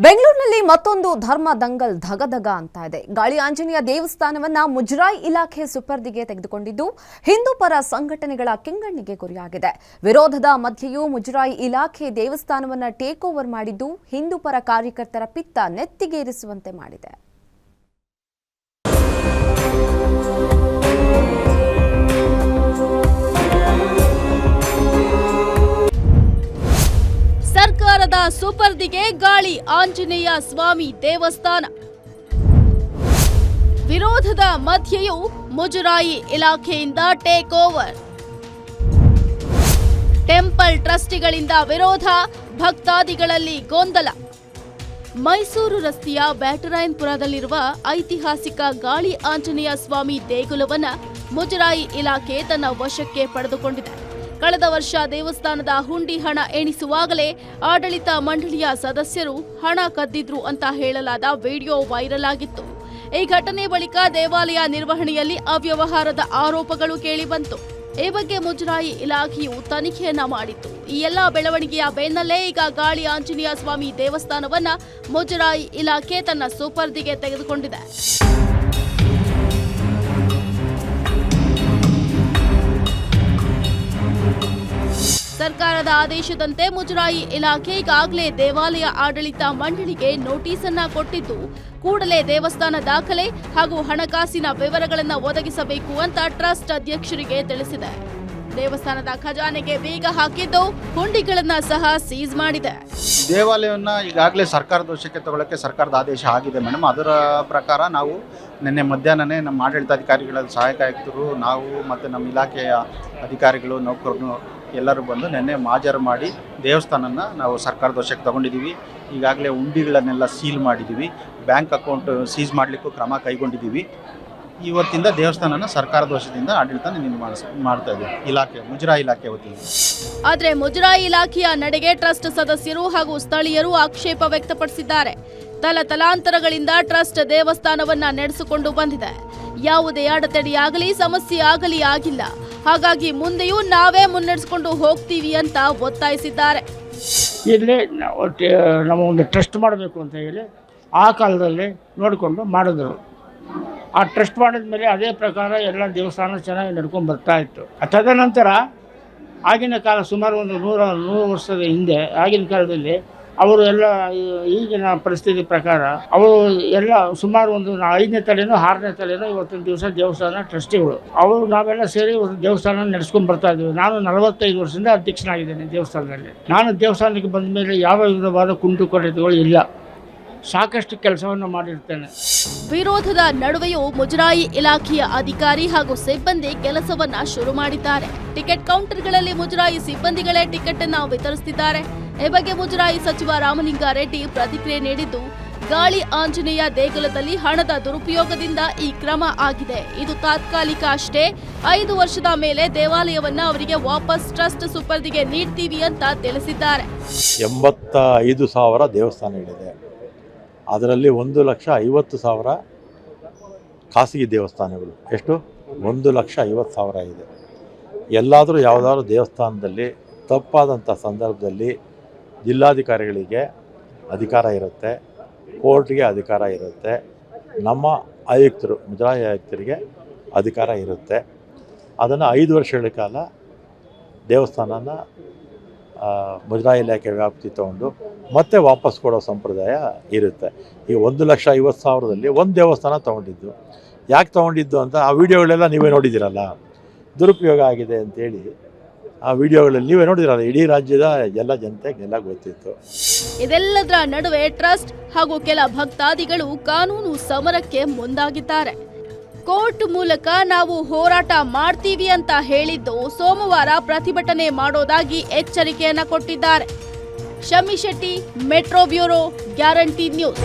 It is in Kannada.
ಬೆಂಗಳೂರಿನಲ್ಲಿ ಮತ್ತೊಂದು ಧರ್ಮ ದಂಗಲ್ ಧಗಧಗ ಅಂತ ಇದೆ. ಗಾಳಿ ಆಂಜನೇಯ ದೇವಸ್ಥಾನವನ್ನ ಮುಜರಾಯಿ ಇಲಾಖೆ ಸುಪರ್ದಿಗೆ ತೆಗೆದುಕೊಂಡಿದ್ದು ಹಿಂದೂ ಪರ ಸಂಘಟನೆಗಳ ಕೆಂಗಣ್ಣಿಗೆ ಗುರಿಯಾಗಿದೆ. ವಿರೋಧದ ಮಧ್ಯೆಯೂ ಮುಜರಾಯಿ ಇಲಾಖೆ ದೇವಸ್ಥಾನವನ್ನ ಟೇಕ್ ಓವರ್ ಮಾಡಿದ್ದು ಹಿಂದೂ ಪರ ಕಾರ್ಯಕರ್ತರ ಪಿತ್ತ ನೆತ್ತಿಗೇರಿಸುವಂತೆ ಮಾಡಿದೆ. ಸರ್ಕಾರದ ಸುಪರ್ದಿಗೆ ಗಾಳಿ ಆಂಜನೇಯ ಸ್ವಾಮಿ ದೇವಸ್ಥಾನ. ವಿರೋಧದ ಮಧ್ಯೆಯೂ ಮುಜರಾಯಿ ಇಲಾಖೆಯಿಂದ ಟೇಕ್ ಓವರ್. ಟೆಂಪಲ್ ಟ್ರಸ್ಟಿಗಳಿಂದ ವಿರೋಧ, ಭಕ್ತಾದಿಗಳಲ್ಲಿ ಗೊಂದಲ. ಮೈಸೂರು ರಸ್ತೆಯ ಬ್ಯಾಟರಾಯನ್ಪುರದಲ್ಲಿರುವ ಐತಿಹಾಸಿಕ ಗಾಳಿ ಆಂಜನೇಯ ಸ್ವಾಮಿ ದೇಗುಲವನ್ನ ಮುಜರಾಯಿ ಇಲಾಖೆ ತನ್ನ ವಶಕ್ಕೆ ಪಡೆದುಕೊಂಡಿದೆ. ಕಳೆದ ವರ್ಷ ದೇವಸ್ಥಾನದ ಹುಂಡಿ ಹಣ ಎಣಿಸುವಾಗಲೇ ಆಡಳಿತ ಮಂಡಳಿಯ ಸದಸ್ಯರು ಹಣ ಕದ್ದಿದ್ರು ಅಂತ ಹೇಳಲಾದ ವಿಡಿಯೋ ವೈರಲ್ ಆಗಿತ್ತು. ಈ ಘಟನೆ ಬಳಿಕ ದೇವಾಲಯ ನಿರ್ವಹಣೆಯಲ್ಲಿ ಅವ್ಯವಹಾರದ ಆರೋಪಗಳು ಕೇಳಿಬಂತು. ಈ ಬಗ್ಗೆ ಮುಜರಾಯಿ ಇಲಾಖೆಯು ತನಿಖೆಯನ್ನ ಮಾಡಿತ್ತು. ಈ ಎಲ್ಲಾ ಬೆಳವಣಿಗೆಯ ಬೆನ್ನಲ್ಲೇ ಈಗ ಗಾಳಿ ಆಂಜನೇಯ ಸ್ವಾಮಿ ದೇವಸ್ಥಾನವನ್ನ ಮುಜರಾಯಿ ಇಲಾಖೆ ತನ್ನ ಸುಪರ್ದಿಗೆ ತೆಗೆದುಕೊಂಡಿದೆ. ಸರ್ಕಾರದ ಆದೇಶದಂತೆ ಮುಜರಾಯಿ ಇಲಾಖೆ ಈಗಾಗಲೇ ದೇವಾಲಯ ಆಡಳಿತ ಮಂಡಳಿಗೆ ನೋಟಿಸ್ ಅನ್ನ ಕೊಟ್ಟಿದ್ದು, ಕೂಡಲೇ ದೇವಸ್ಥಾನ ದಾಖಲೆ ಹಾಗೂ ಹಣಕಾಸಿನ ವಿವರಗಳನ್ನು ಒದಗಿಸಬೇಕು ಅಂತ ಟ್ರಸ್ಟ್ ಅಧ್ಯಕ್ಷರಿಗೆ ತಿಳಿಸಿದೆ. ದೇವಸ್ಥಾನದ ಖಜಾನೆಗೆ ಬೀಗ ಹಾಕಿದ್ದು ಹುಂಡಿಗಳನ್ನ ಸಹ ಸೀಸ್ ಮಾಡಿದೆ. ದೇವಾಲಯವನ್ನ ಈಗಾಗಲೇ ಸರ್ಕಾರದ ವಶಕ್ಕೆ ತಗೊಳ್ಳೋಕ್ಕೆ ಸರ್ಕಾರದ ಆದೇಶ ಆಗಿದೆ ಮೇಡಮ್. ಅದರ ಪ್ರಕಾರ ನಾವು ನಿನ್ನೆ ಮಧ್ಯಾಹ್ನನೇ ನಮ್ಮ ಆಡಳಿತಾಧಿಕಾರಿಗಳ ಸಹಾಯಕ ಆಯುಕ್ತರು, ನಾವು ಮತ್ತು ನಮ್ಮ ಇಲಾಖೆಯ ಅಧಿಕಾರಿಗಳು, ನೌಕರರು ಎಲ್ಲರೂ ಬಂದು ನಿನ್ನೆ ಮಾಜರು ಮಾಡಿ ದೇವಸ್ಥಾನನ ನಾವು ಸರ್ಕಾರದ ವಶಕ್ಕೆ ತಗೊಂಡಿದ್ದೀವಿ. ಈಗಾಗಲೇ ಹುಂಡಿಗಳನ್ನೆಲ್ಲ ಸೀಲ್ ಮಾಡಿದ್ದೀವಿ. ಬ್ಯಾಂಕ್ ಅಕೌಂಟ್ ಸೀಸ್ ಮಾಡಲಿಕ್ಕೂ ಕ್ರಮ ಕೈಗೊಂಡಿದ್ದೀವಿ. ಇವತ್ತಿಂದ ದೇವಸ್ಥಾನನ ಸರ್ಕಾರದ ವಶದಿಂದ ಆಡಳಿತ ಮಾಡ್ತಾ ಇದ್ದೀವಿ, ಇಲಾಖೆ ಮುಜರಾಯಿ ಇಲಾಖೆ ವತಿಯಿಂದ. ಆದರೆ ಮುಜರಾಯಿ ಇಲಾಖೆಯ ನಡೆಗೆ ಟ್ರಸ್ಟ್ ಸದಸ್ಯರು ಹಾಗೂ ಸ್ಥಳೀಯರು ಆಕ್ಷೇಪ ವ್ಯಕ್ತಪಡಿಸಿದ್ದಾರೆ. ತಲಾಂತರಗಳಿಂದ ಟ್ರಸ್ಟ್ ದೇವಸ್ಥಾನವನ್ನ ನಡೆಸಿಕೊಂಡು ಬಂದಿದೆ. ಯಾವುದೇ ಅಡೆತಡೆಯಾಗಲಿ ಸಮಸ್ಯೆ ಆಗಲಿ ಆಗಿಲ್ಲ. ಹಾಗಾಗಿ ಮುಂದೆಯೂ ನಾವೇ ಮುನ್ನಡೆಸಿಕೊಂಡು ಹೋಗ್ತೀವಿ ಅಂತ ಒತ್ತಾಯಿಸಿದ್ದಾರೆ. ಇಲ್ಲಿ ನಮ್ಮ ಒಂದು ಟ್ರಸ್ಟ್ ಮಾಡಬೇಕು ಅಂತ ಹೇಳಿ ಆ ಕಾಲದಲ್ಲಿ ನೋಡಿಕೊಂಡು ಮಾಡಿದ್ರು. ಆ ಟ್ರಸ್ಟ್ ಮಾಡಿದ ಮೇಲೆ ಅದೇ ಪ್ರಕಾರ ಎಲ್ಲ ದೇವಸ್ಥಾನ ಚೆನ್ನಾಗಿ ನಡ್ಕೊಂಡು ಬರ್ತಾ ಇತ್ತು. ತದನಂತರ ಆಗಿನ ಕಾಲ ಸುಮಾರು ಒಂದು 100 ವರ್ಷದ ಹಿಂದೆ ಆಗಿನ ಕಾಲದಲ್ಲಿ ಅವರು ಎಲ್ಲ ಈಗಿನ ಪರಿಸ್ಥಿತಿ ಪ್ರಕಾರ ಅವರು ಎಲ್ಲ ಸುಮಾರು ಒಂದು 5ನೇ ತಲೆನೋ 6ನೇ ತಲೆನೋ ಇವತ್ತಿನ ದಿವಸ ದೇವಸ್ಥಾನ ಟ್ರಸ್ಟಿಗಳು ಅವರು ನಾವೆಲ್ಲ ಸೇರಿ ಒಂದು ದೇವಸ್ಥಾನ ನಡೆಸ್ಕೊಂಡು ಬರ್ತಾ ಇದ್ದೀವಿ. ನಾನು 45 ವರ್ಷದಿಂದ ಅಧ್ಯಕ್ಷನಾಗಿದ್ದೇನೆ ದೇವಸ್ಥಾನದಲ್ಲಿ. ನಾನು ದೇವಸ್ಥಾನಕ್ಕೆ ಬಂದ ಮೇಲೆ ಯಾವ ವಿಧವಾದ ಕುಂದುಕೊರತೆಗಳು ಇಲ್ಲ, ಸಾಕಷ್ಟು ಕೆಲಸವನ್ನು ಮಾಡಿರ್ತೇನೆ. ವಿರೋಧದ ನಡುವೆಯೂ ಮುಜರಾಯಿ ಇಲಾಖೆಯ ಅಧಿಕಾರಿ ಹಾಗೂ ಸಿಬ್ಬಂದಿ ಕೆಲಸವನ್ನ ಶುರು ಮಾಡಿದ್ದಾರೆ. ಟಿಕೆಟ್ ಕೌಂಟರ್ಗಳಲ್ಲಿ ಮುಜರಾಯಿ ಸಿಬ್ಬಂದಿಗಳೇ ಟಿಕೆಟ್ ಅನ್ನು ವಿತರಿಸುತ್ತಿದ್ದಾರೆ. ಈ ಬಗ್ಗೆ ಮುಜರಾಯಿ ಸಚಿವ ರಾಮಲಿಂಗಾರೆಡ್ಡಿ ಪ್ರತಿಕ್ರಿಯೆ ನೀಡಿದ್ದು, ಗಾಳಿ ಆಂಜನೇಯ ದೇಗುಲದಲ್ಲಿ ಹಣದ ದುರುಪಯೋಗದಿಂದ ಈ ಕ್ರಮ ಆಗಿದೆ. ಇದು ತಾತ್ಕಾಲಿಕ ಅಷ್ಟೇ. 5 ವರ್ಷದ ಮೇಲೆ ದೇವಾಲಯವನ್ನ ಅವರಿಗೆ ವಾಪಸ್ ಟ್ರಸ್ಟ್ ಸುಪರ್ದಿಗೆ ನೀಡ್ತೀವಿ ಅಂತ ತಿಳಿಸಿದ್ದಾರೆ. 85,000 ದೇವಸ್ಥಾನಗಳಿದೆ. ಅದರಲ್ಲಿ 1,50,000 ಖಾಸಗಿ ದೇವಸ್ಥಾನಗಳು. ಎಷ್ಟು? 1,50,000 ಇದೆ. ಎಲ್ಲಾದರೂ ಯಾವುದಾದ್ರೂ ದೇವಸ್ಥಾನದಲ್ಲಿ ತಪ್ಪಾದಂಥ ಸಂದರ್ಭದಲ್ಲಿ ಜಿಲ್ಲಾಧಿಕಾರಿಗಳಿಗೆ ಅಧಿಕಾರ ಇರುತ್ತೆ, ಕೋರ್ಟ್ಗೆ ಅಧಿಕಾರ ಇರುತ್ತೆ, ನಮ್ಮ ಆಯುಕ್ತರು ಮುಜರಾಯಿ ಆಯುಕ್ತರಿಗೆ ಅಧಿಕಾರ ಇರುತ್ತೆ. ಅದನ್ನು 5 ವರ್ಷಗಳ ಕಾಲ ದೇವಸ್ಥಾನನ ಮುಜರಾಯಿ ಇಲಾಖೆ ವ್ಯಾಪ್ತಿ ತೊಗೊಂಡು ಮತ್ತೆ ವಾಪಸ್ ಕೊಡೋ ಸಂಪ್ರದಾಯ ಇರುತ್ತೆ. ಈ 1,50,000ದಲ್ಲಿ ಒಂದು ದೇವಸ್ಥಾನ ತೊಗೊಂಡಿದ್ದು. ಯಾಕೆ ತೊಗೊಂಡಿದ್ದು ಅಂತ ಆ ವಿಡಿಯೋಗಳೆಲ್ಲ ನೀವೇ ನೋಡಿದ್ದೀರಲ್ಲ, ದುರುಪಯೋಗ ಆಗಿದೆ ಅಂತೇಳಿ ಆ ವಿಡಿಯೋಗಳಲ್ಲಿ ನೀವೇ ನೋಡಿದಿರಲ್ಲ. ಇಡೀ ರಾಜ್ಯದ ಎಲ್ಲ ಜನತೆಗೆಲ್ಲ ಗೊತ್ತಿತ್ತು. ಇದೆಲ್ಲದರ ನಡುವೆ ಟ್ರಸ್ಟ್ ಹಾಗೂ ಕೆಲ ಭಕ್ತಾದಿಗಳು ಕಾನೂನು ಸಮರಕ್ಕೆ ಮುಂದಾಗಿದ್ದಾರೆ. ಕೋರ್ಟ್ ಮೂಲಕ ನಾವು ಹೋರಾಟ ಮಾಡ್ತೀವಿ ಅಂತ ಹೇಳಿದ್ದು ಸೋಮವಾರ ಪ್ರತಿಭಟನೆ ಮಾಡೋದಾಗಿ ಎಚ್ಚರಿಕೆಯನ್ನ ಕೊಟ್ಟಿದ್ದಾರೆ. Shami Shetty, metro bureau, guarantee news.